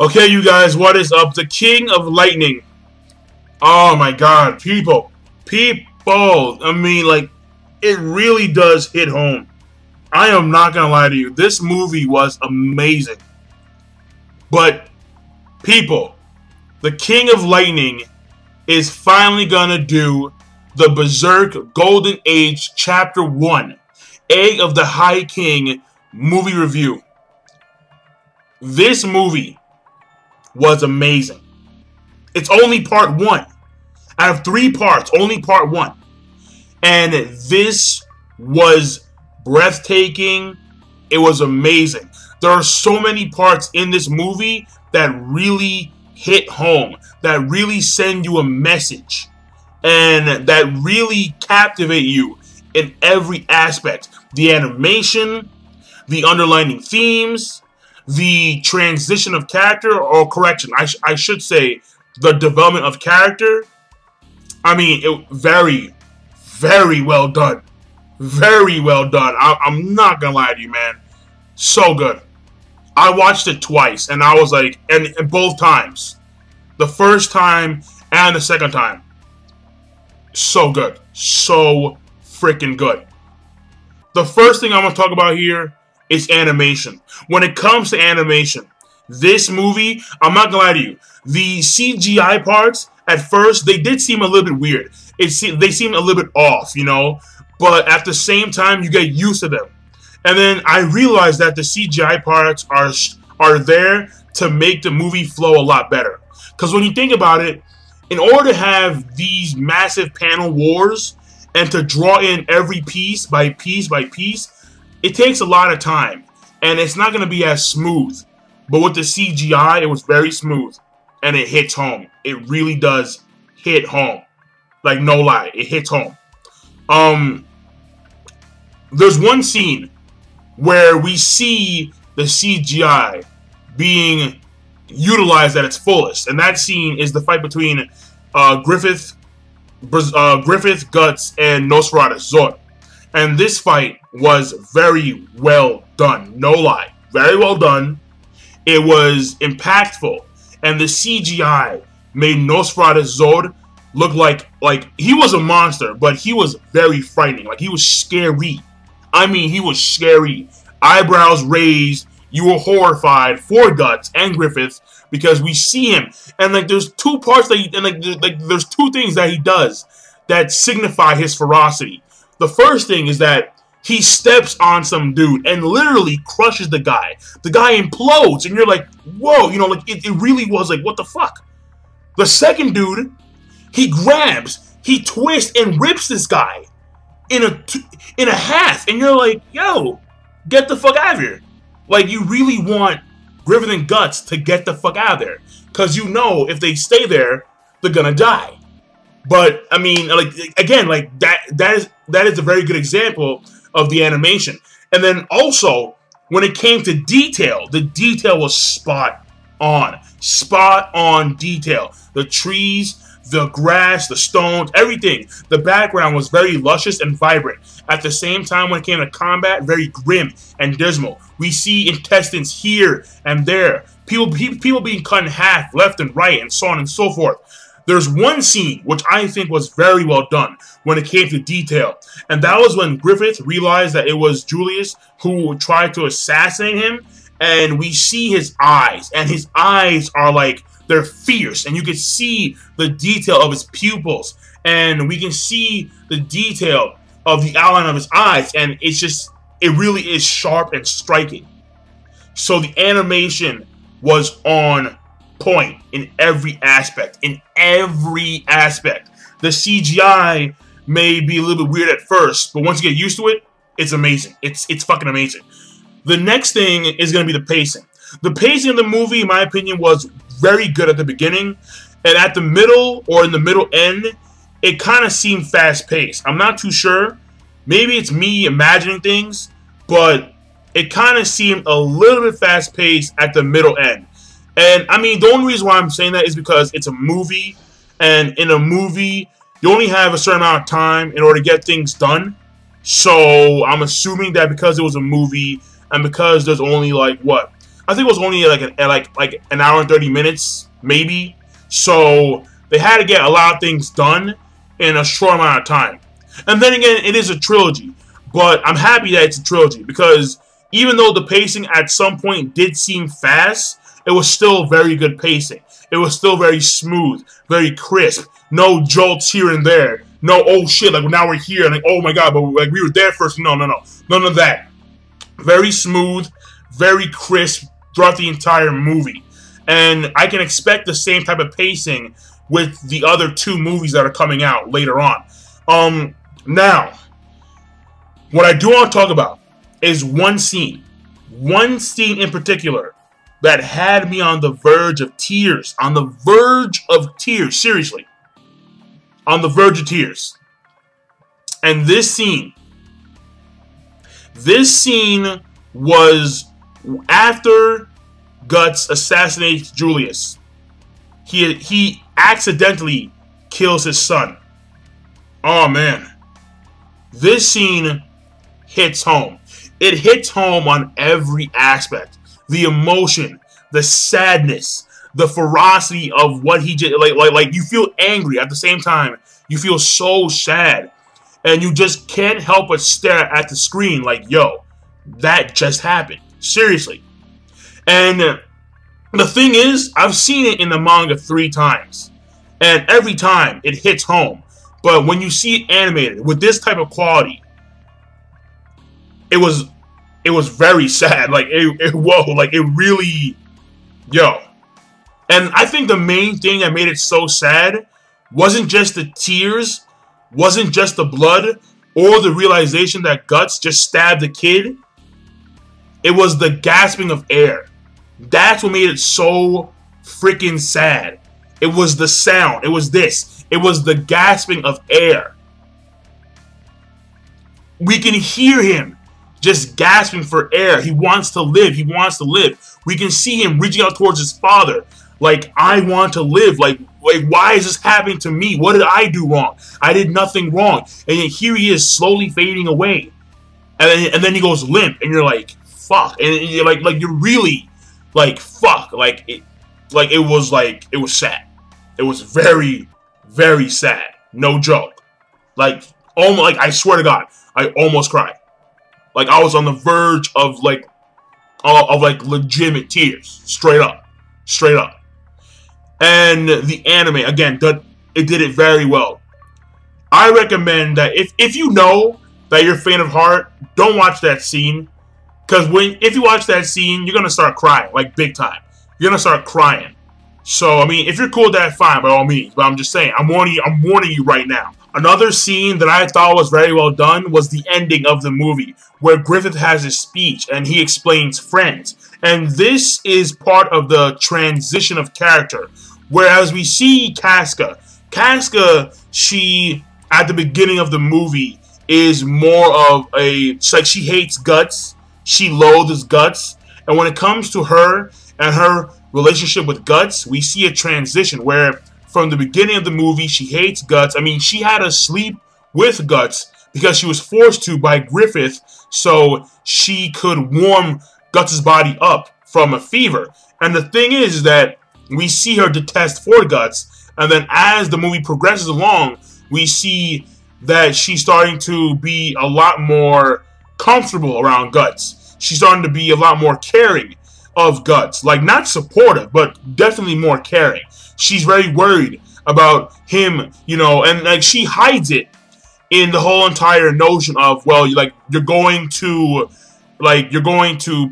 Okay, you guys, what is up? The King of Lightning. Oh my god, people. I mean, like, it really does hit home. I am not gonna lie to you. This movie was amazing. But, people, the King of Lightning is finally gonna do the Berserk Golden Age Chapter 1, Egg of the High King movie review. This movie was amazing. It's only part 1. Out of 3 parts, only part 1. And this was breathtaking. It was amazing. There are so many parts in this movie that really hit home, that really send you a message, and that really captivate you in every aspect. The animation, the underlining themes, the transition of character, or correction, I should say the development of character. I mean, it very, very well done. Very well done. I'm not gonna lie to you, man. So good. I watched it twice, and I was like, and both times. The first time and the second time. So good. So freaking good. The first thing I'm gonna talk about here is animation. When it comes to animation, this movie, I'm not gonna lie to you, the CGI parts, at first, they did seem a little bit weird. They seemed a little bit off, you know? But at the same time, you get used to them. And then I realized that the CGI parts are there to make the movie flow a lot better. Because when you think about it, in order to have these massive panel wars and to draw in every piece by piece by piece, it takes a lot of time, and it's not going to be as smooth. But with the CGI, it was very smooth, and it hits home. It really does hit home. Like, no lie, it hits home. There's one scene where we see the CGI being utilized at its fullest, and that scene is the fight between Griffith, Guts, and Nosferatu Zod. And this fight was very well done. No lie. Very well done. It was impactful. And the CGI made Nosferatu Zod look like he was a monster, but he was very frightening. Like, he was scary. I mean, he was scary. Eyebrows raised. You were horrified for Guts and Griffith because we see him. And, like, there's 2 parts that there's 2 things that he does that signify his ferocity. The first thing is that he steps on some dude and literally crushes the guy. The guy implodes, and you're like, whoa, you know, like, it really was like, what the fuck? The second dude, he grabs, he twists and rips this guy in a half, and you're like, yo, get the fuck out of here. Like, you really want Griffith and Guts to get the fuck out of there, because you know if they stay there, they're gonna die. But I mean, like, again, like, that is a very good example of the animation. And then also, when it came to detail, the detail was spot on. Spot on detail. The trees, the grass, the stones, everything. The background was very luscious and vibrant. At the same time, when it came to combat, very grim and dismal. We see intestines here and there. People being cut in half, left and right, and so on and so forth. There's one scene which I think was very well done when it came to detail. And that was when Griffith realized that it was Julius who tried to assassinate him. And we see his eyes. And his eyes are like, they're fierce. And you can see the detail of his pupils. And we can see the detail of the outline of his eyes. And it's just, it really is sharp and striking. So the animation was on point in every aspect. In every aspect. The CGI may be a little bit weird at first, but once you get used to it, it's amazing. It's fucking amazing. The next thing is going to be the pacing. The pacing of the movie, in my opinion, was very good at the beginning, and at the middle, or in the middle end, it kind of seemed fast-paced. I'm not too sure. Maybe it's me imagining things, but it kind of seemed a little bit fast-paced at the middle end. And, I mean, the only reason why I'm saying that is because it's a movie, and in a movie, you only have a certain amount of time in order to get things done. So, I'm assuming that because it was a movie, and because there's only, like, what, I think it was only like an hour and 30 minutes, maybe. So they had to get a lot of things done in a short amount of time. And then again, it is a trilogy. But I'm happy that it's a trilogy, because even though the pacing at some point did seem fast, it was still very good pacing. It was still very smooth, very crisp. No jolts here and there. No, oh shit, like now we're here, and like, oh my god, but like we were there first. No. None of that. Very smooth, very crisp throughout the entire movie. And I can expect the same type of pacing with the other two movies that are coming out later on. Now, what I do want to talk about is one scene in particular that had me on the verge of tears. On the verge of tears, seriously. On the verge of tears. And this scene was after Guts assassinates Julius. He accidentally kills his son. Oh man. This scene hits home. It hits home on every aspect. The emotion, the sadness, the ferocity of what he did. Like you feel angry at the same time. You feel so sad. And you just can't help but stare at the screen like, yo, that just happened. Seriously. And the thing is, I've seen it in the manga 3 times. And every time it hits home. But when you see it animated with this type of quality, it was very sad. Like it really, yo. And I think the main thing that made it so sad wasn't just the tears, wasn't just the blood, or the realization that Guts just stabbed the kid. It was the gasping of air. That's what made it so freaking sad. It was the sound. It was this. It was the gasping of air. We can hear him just gasping for air. He wants to live. He wants to live. We can see him reaching out towards his father. Like, I want to live. Like why is this happening to me? What did I do wrong? I did nothing wrong. And yet here he is slowly fading away. And then he goes limp. And you're like, fuck. And you're like you're really like, fuck. It was sad. It was very, very sad. No joke. Like, almost, like, I swear to God, I almost cried. Like, I was on the verge of legitimate tears. Straight up. Straight up. And the anime, again, it did it very well. I recommend that if you know that you're faint of heart, don't watch that scene. Because if you watch that scene, you're going to start crying, like big time. You're going to start crying. So, I mean, if you're cool with that, fine, by all means. But I'm just saying, I'm warning you right now. Another scene that I thought was very well done was the ending of the movie, where Griffith has his speech and he explains friends. And this is part of the transition of character. Whereas we see Casca, she, at the beginning of the movie, is more of it's like she hates Guts. She loathes Guts. And when it comes to her and her relationship with Guts, we see a transition where from the beginning of the movie, she hates Guts. I mean, she had to sleep with Guts because she was forced to by Griffith so she could warm Guts' body up from a fever. And the thing is that we see her detest for Guts, and then as the movie progresses along, we see that she's starting to be a lot more comfortable around Guts. She's starting to be a lot more caring of Guts. Like, not supportive, but definitely more caring. She's very worried about him, you know, and like she hides it in the whole entire notion of, well, you're going to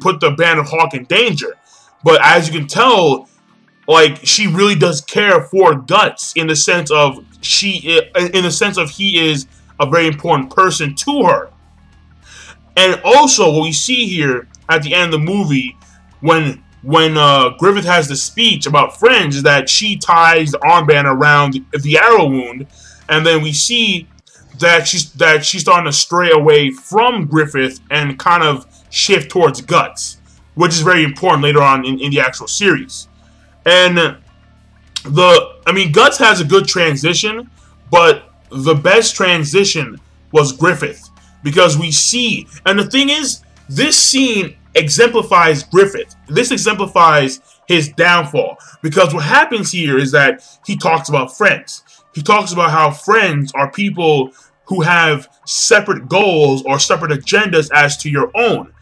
put the Band of Hawk in danger. But as you can tell, like, she really does care for Guts in the sense of he is a very important person to her. And also, what we see here at the end of the movie, when Griffith has the speech about friends, is that she ties the armband around the arrow wound, and then we see that she's starting to stray away from Griffith and kind of shift towards Guts, which is very important later on in the actual series. And Guts has a good transition, but the best transition was Griffith, because we see, and the thing is, this scene exemplifies Griffith. This exemplifies his downfall, because what happens here is that he talks about friends. He talks about how friends are people who have separate goals or separate agendas as to your own,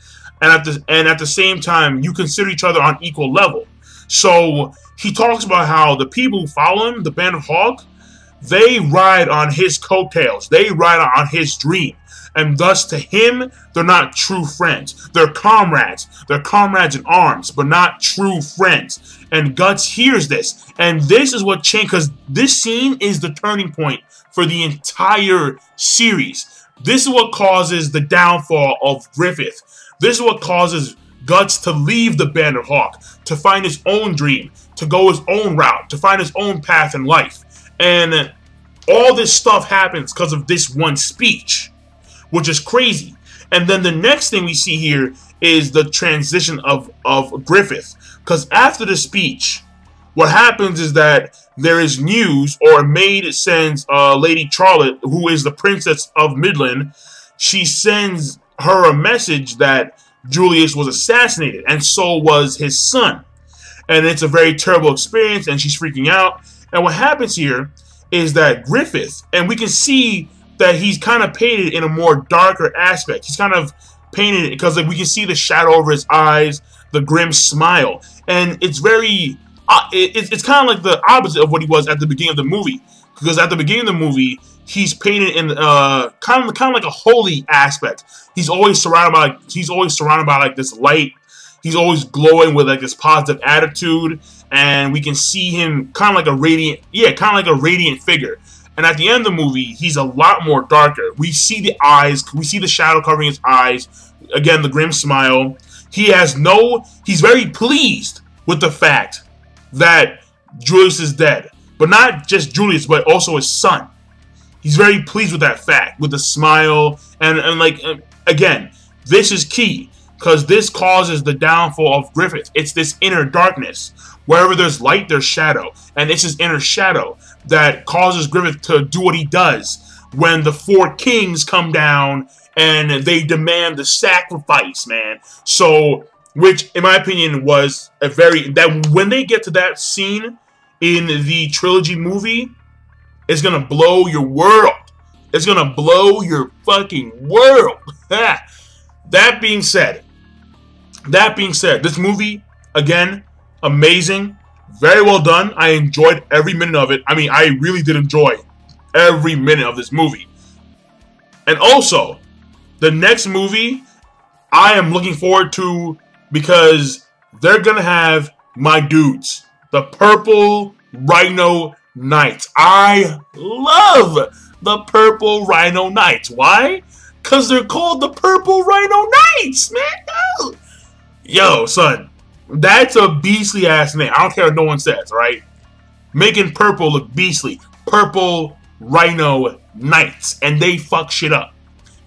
and at the same time you consider each other on equal level. So he talks about how the people who follow him, the Band of Hawk, they ride on his coattails. They ride on his dream. And thus, to him, they're not true friends. They're comrades. They're comrades in arms, but not true friends. And Guts hears this. And this is what changed, because this scene is the turning point for the entire series. This is what causes the downfall of Griffith. This is what causes Guts to leave the Band of Hawk, to find his own dream, to go his own route, to find his own path in life. And all this stuff happens because of this one speech, which is crazy. And then the next thing we see here is the transition of Griffith. Because after the speech, what happens is that there is news, or a maid sends Lady Charlotte, who is the Princess of Midland, she sends her a message that Julius was assassinated, and so was his son. And it's a very terrible experience, and she's freaking out. And what happens here is that Griffith, and we can see that he's kind of painted in a more darker aspect. He's kind of painted because we can see the shadow over his eyes, the grim smile, and it's very, it's kind of like the opposite of what he was at the beginning of the movie. Because at the beginning of the movie, he's painted in kind of like a holy aspect. He's always surrounded by like this light. He's always glowing with like this positive attitude, and we can see him kind of like a radiant figure. And at the end of the movie, he's a lot more darker. We see the eyes, we see the shadow covering his eyes. Again, the grim smile. He's very pleased with the fact that Julius is dead. But not just Julius, but also his son. He's very pleased with that fact, with the smile. And like, again, this is key, because this causes the downfall of Griffith. It's this inner darkness. Wherever there's light, there's shadow. And it's his inner shadow that causes Griffith to do what he does when the 4 kings come down and they demand the sacrifice, man. So, which, in my opinion, was when they get to that scene in the trilogy movie, it's gonna blow your world. It's gonna blow your fucking world. That being said, this movie, again, amazing, very well done. I enjoyed every minute of it. I mean, I really did enjoy every minute of this movie. And also, the next movie I am looking forward to, because they're gonna have my dudes, the Purple Rhino Knights. I love the Purple Rhino Knights. Why? Because they're called the Purple Rhino Knights, man. Yo, son. That's a beastly ass name. I don't care what no one says, alright? Making purple look beastly. Purple Rhino Knights. And they fuck shit up.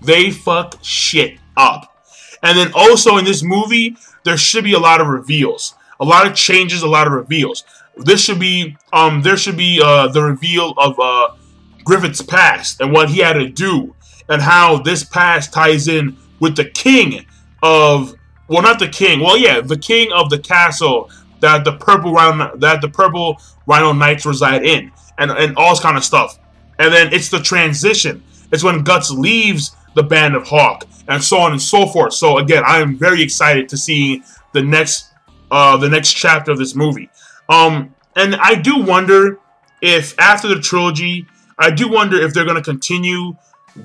They fuck shit up. And then also in this movie, there should be a lot of reveals. A lot of changes, a lot of reveals. There should be the reveal of Griffith's past and what he had to do, and how this past ties in with the king of, well, not the king. Well, yeah, the king of the castle that the Purple Rhino Knights reside in, and all this kind of stuff. And then it's the transition. It's when Guts leaves the Band of Hawk, and so on and so forth. So again, I am very excited to see the next chapter of this movie. And I do wonder if after the trilogy, I do wonder if they're going to continue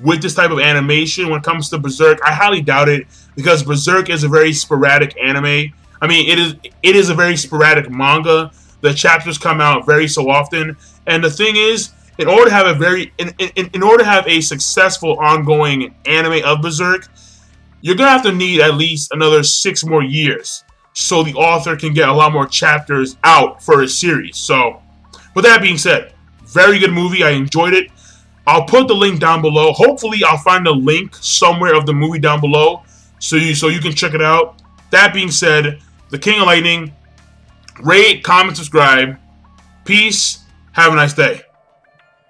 with this type of animation when it comes to Berserk. I highly doubt it, because Berserk is a very sporadic anime. I mean, it is a very sporadic manga. The chapters come out very so often, and the thing is, in order to have a successful ongoing anime of Berserk, you're gonna have to need at least another 6 more years, so the author can get a lot more chapters out for his series. So, with that being said, very good movie. I enjoyed it. I'll put the link down below. Hopefully, I'll find a link somewhere of the movie down below, so you can check it out. That being said, the King of Lightning. Rate, comment, subscribe. Peace. Have a nice day.